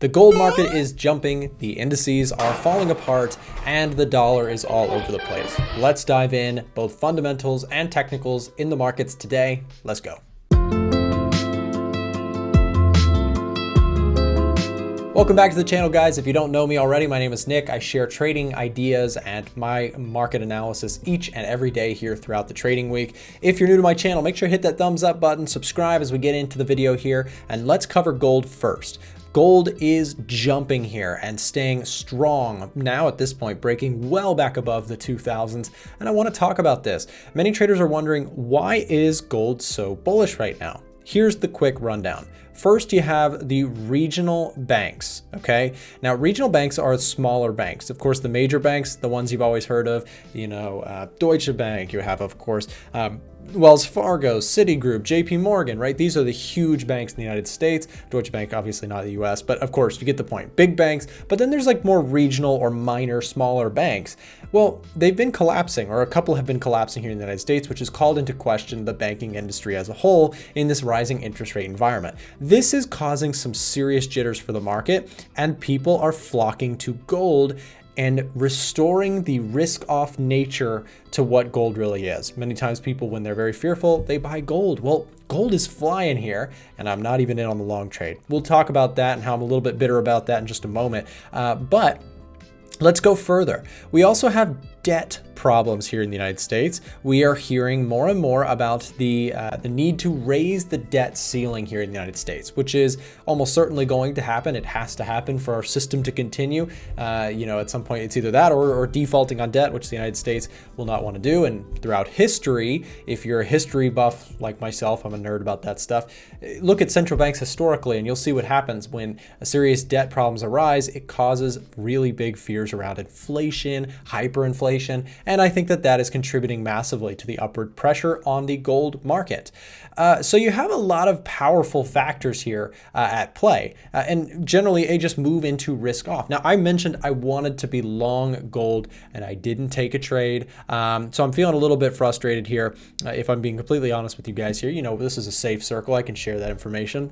The gold market is jumping, the indices are falling apart, and the dollar is all over the place. Let's dive in, both fundamentals and technicals in the markets today. Let's go. Welcome back to the channel, guys. If you don't know me already, my name is Nick. I share trading ideas and my market analysis each and every day here throughout the trading week. If you're new to my channel, make sure to hit that thumbs up button, subscribe as we get into the video here, and let's cover gold first. Gold is jumping here and staying strong now at this point, breaking well back above the 2000s. And I want to talk about this. Many traders are wondering, why is gold so bullish right now? Here's the quick rundown. First, you have the regional banks, okay? Now, regional banks are smaller banks. Of course, the major banks, the ones you've always heard of, Deutsche Bank, you have, of course, Wells Fargo, Citigroup, JP Morgan, right? These are the huge banks in the United States. Deutsche Bank, obviously not the US, but of course, you get the point. Big banks, but then there's like more regional or minor, smaller banks. Well, they've been collapsing, or a couple have been collapsing here in the United States, which has called into question the banking industry as a whole in this rising interest rate environment. This is causing some serious jitters for the market, and people are flocking to gold and restoring the risk-off nature to what gold really is. Many times people, when they're very fearful, they buy gold. Well, gold is flying here, and I'm not even in on the long trade. We'll talk about that and how I'm a little bit bitter about that in just a moment. But let's go further. We also have debt problems here in the United States. We are hearing more and more about the need to raise the debt ceiling here in the United States, which is almost certainly going to happen. It has to happen for our system to continue. At some point, it's either that or defaulting on debt, which the United States will not want to do. And throughout history, if you're a history buff like myself, I'm a nerd about that stuff, look at central banks historically, and you'll see what happens when serious debt problems arise. It causes really big fears around inflation, hyperinflation, and I think that that is contributing massively to the upward pressure on the gold market. So you have a lot of powerful factors here at play, and generally a just move into risk off. Now, I mentioned I wanted to be long gold and I didn't take a trade. So I'm feeling a little bit frustrated here. If I'm being completely honest with you guys here, this is a safe circle. I can share that information.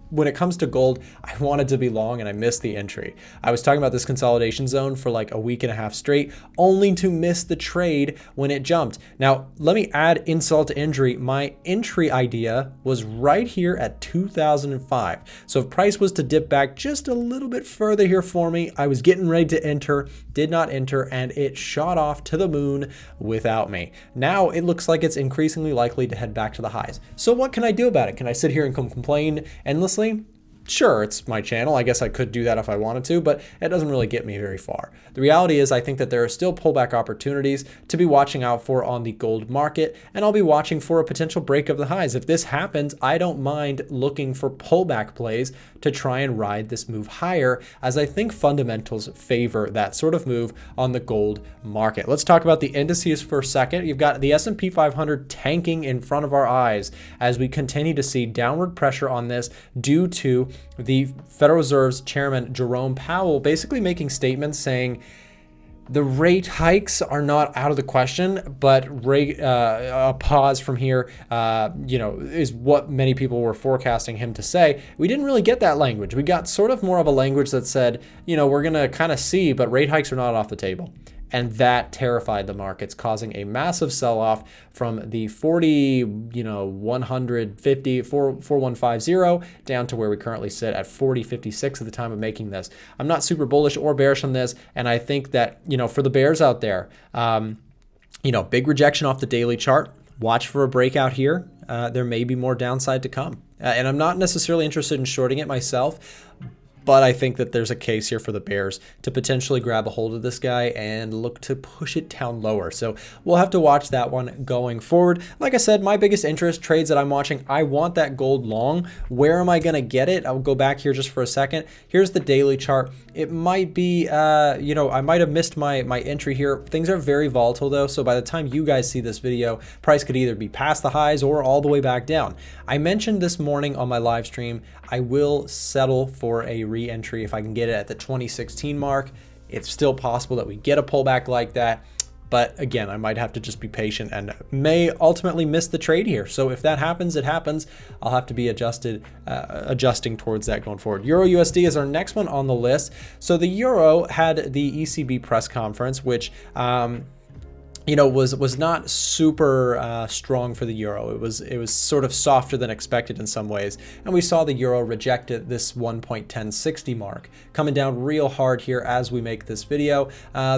When it comes to gold, I wanted to be long and I missed the entry. I was talking about this consolidation zone for like a week and a half straight, only to miss the trade when it jumped. Now, let me add insult to injury. My entry idea was right here at 2005. So if price was to dip back just a little bit further here for me, I was getting ready to enter, did not enter, and it shot off to the moon without me. Now it looks like it's increasingly likely to head back to the highs. So what can I do about it? Can I sit here and complain endlessly? Sure, it's my channel. I guess I could do that if I wanted to, but it doesn't really get me very far. The reality is I think that there are still pullback opportunities to be watching out for on the gold market, and I'll be watching for a potential break of the highs. If this happens, I don't mind looking for pullback plays to try and ride this move higher, as I think fundamentals favor that sort of move on the gold market. Let's talk about the indices for a second. You've got the S&P 500 tanking in front of our eyes as we continue to see downward pressure on this due to the Federal Reserve's chairman, Jerome Powell, basically making statements saying the rate hikes are not out of the question, but a pause from here, is what many people were forecasting him to say. We didn't really get that language. We got sort of more of a language that said, we're going to kind of see, but rate hikes are not off the table. And that terrified the markets, causing a massive sell-off from the 4150 down to where we currently sit at 4056 at the time of making this. I'm not super bullish or bearish on this, and I think that, for the bears out there, big rejection off the daily chart. Watch for a breakout here. There may be more downside to come. And I'm not necessarily interested in shorting it myself, but I think that there's a case here for the bears to potentially grab a hold of this guy and look to push it down lower. So we'll have to watch that one going forward. Like I said, my biggest interest trades that I'm watching, I want that gold long. Where am I going to get it? I'll go back here just for a second. Here's the daily chart. It might be, I might have missed my entry here. Things are very volatile though. So by the time you guys see this video, price could either be past the highs or all the way back down. I mentioned this morning on my live stream, I will settle for a re-entry if I can get it at the 2016 mark. It's still possible that we get a pullback like that. but again, I might have to just be patient and may ultimately miss the trade here. So if that happens, it happens. I'll have to be adjusting towards that going forward. Euro USD is our next one on the list. So the euro had the ECB press conference, which you know, was not super strong for the euro. It was sort of softer than expected in some ways, and we saw the euro reject this 1.1060 mark, coming down real hard here as we make this video.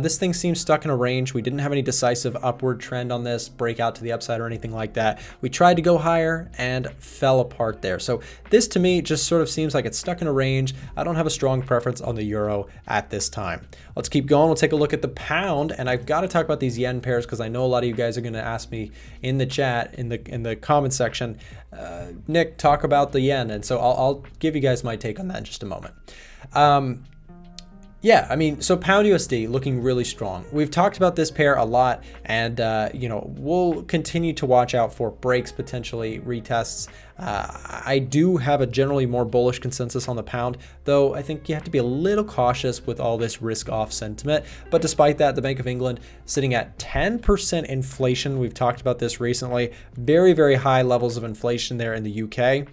This thing seems stuck in a range. We didn't have any decisive upward trend on this, breakout to the upside or anything like that. We tried to go higher and fell apart there. So this to me just sort of seems like it's stuck in a range. I don't have a strong preference on the euro at this time. Let's keep going. We'll take a look at the pound, and I've got to talk about these yen pairs because I know a lot of you guys are going to ask me in the chat, in the comment section, Nick, talk about the yen. And so I'll give you guys my take on that in just a moment. Yeah, I mean, so pound USD looking really strong. We've talked about this pair a lot, and you know, we'll continue to watch out for breaks, potentially retests. I do have a generally more bullish consensus on the pound, though I think you have to be a little cautious with all this risk-off sentiment. But despite that, the Bank of England sitting at 10% inflation. We've talked about this recently. Very, very high levels of inflation there in the UK.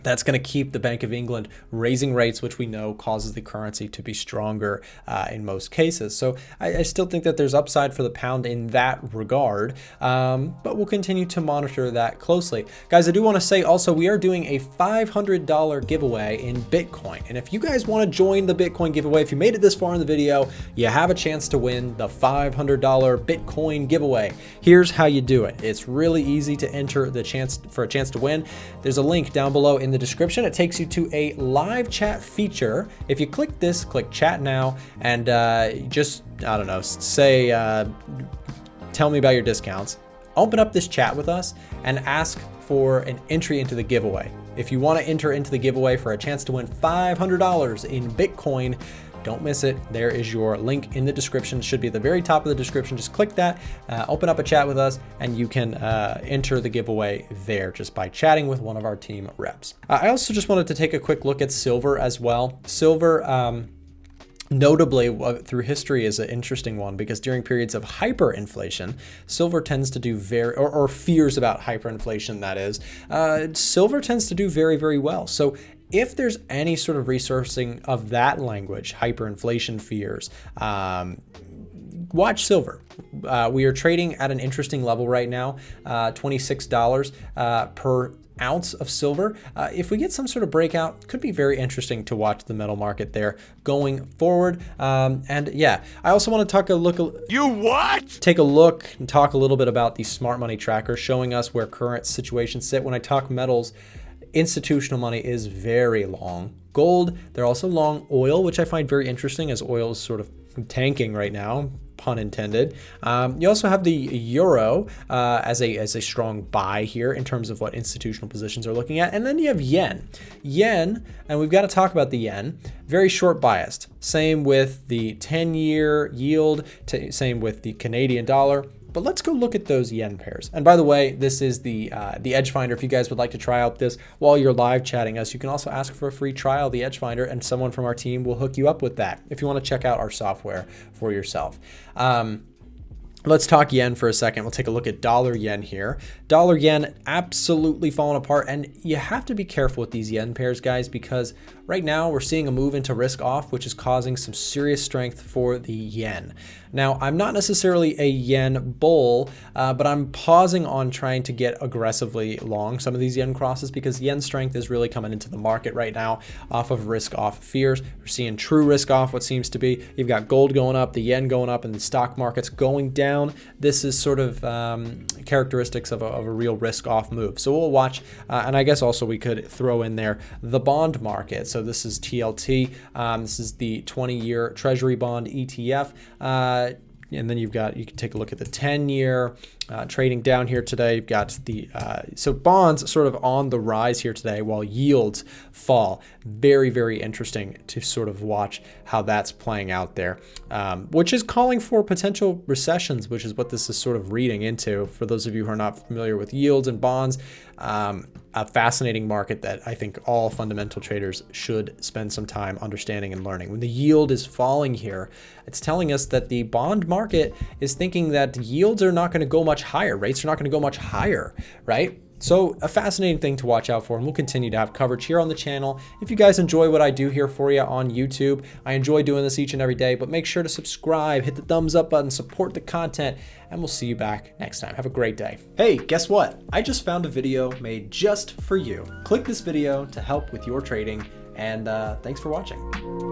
That's going to keep the Bank of England raising rates, which we know causes the currency to be stronger in most cases. So I still think that there's upside for the pound in that regard, but we'll continue to monitor that closely. Guys, I do want to say also we are doing a $500 giveaway in Bitcoin. And if you guys want to join the Bitcoin giveaway, if you made it this far in the video, you have a chance to win the $500 Bitcoin giveaway. Here's how you do it. It's really easy to enter the chance to win. There's a link down below in the description. It takes you to a live chat feature. If you click this, click chat now, and just, I don't know, say, tell me about your discounts. Open up this chat with us and ask for an entry into the giveaway. If you want to enter into the giveaway for a chance to win $500 in Bitcoin, don't miss it. There is your link in the description. It should be at the very top of the description. Just click that, open up a chat with us, and you can enter the giveaway there just by chatting with one of our team reps. I also just wanted to take a quick look at silver as well. Silver, notably through history, is an interesting one because during periods of hyperinflation, silver tends to do or fears about hyperinflation, that is, silver tends to do very, very well. So if there's any sort of resourcing of that language, hyperinflation fears, watch silver. We are trading at an interesting level right now, $26 per ounce of silver. If we get some sort of breakout, could be very interesting to watch the metal market there going forward. And yeah, I also want to take a look and talk a little bit about the smart money tracker showing us where current situations sit. When I talk metals, institutional money is very long gold. They're also long oil, which I find very interesting as oil is sort of tanking right now, pun intended. You also have the euro as a strong buy here in terms of what institutional positions are looking at. And then you have yen. Yen, and we've got to talk about the yen, very short biased. Same with the 10-year yield, same with the Canadian dollar. But let's go look at those yen pairs. And by the way, this is the EdgeFinder. If you guys would like to try out this while you're live chatting us, you can also ask for a free trial of the EdgeFinder, and someone from our team will hook you up with that if you want to check out our software for yourself. Let's talk yen for a second. We'll take a look at dollar yen here. Dollar yen absolutely falling apart, and you have to be careful with these yen pairs, guys, because right now we're seeing a move into risk off, which is causing some serious strength for the yen. Now, I'm not necessarily a yen bull, but I'm pausing on trying to get aggressively long some of these yen crosses because yen strength is really coming into the market right now off of risk off fears. We're seeing true risk off, what seems to be. You've got gold going up, the yen going up, and the stock markets going down. This is sort of characteristics of a real risk off move. So we'll watch, and I guess also we could throw in there the bond market. So this is TLT. This is the 20-year Treasury bond ETF. And then you can take a look at the 10-year, trading down here today. You've got the so bonds sort of on the rise here today while yields fall. Very, very interesting to sort of watch how that's playing out there, which is calling for potential recessions, which is what this is sort of reading into. For those of you who are not familiar with yields and bonds, a fascinating market that I think all fundamental traders should spend some time understanding and learning. When the yield is falling here, it's telling us that the bond market is thinking that yields are not going to go much higher. Rates are not going to go much higher, right? So a fascinating thing to watch out for, and we'll continue to have coverage here on the channel. If you guys enjoy what I do here for you on YouTube, I enjoy doing this each and every day, but make sure to subscribe, hit the thumbs up button, support the content, and we'll see you back next time. Have a great day. Hey, guess what? I just found a video made just for you. Click this video to help with your trading, and thanks for watching.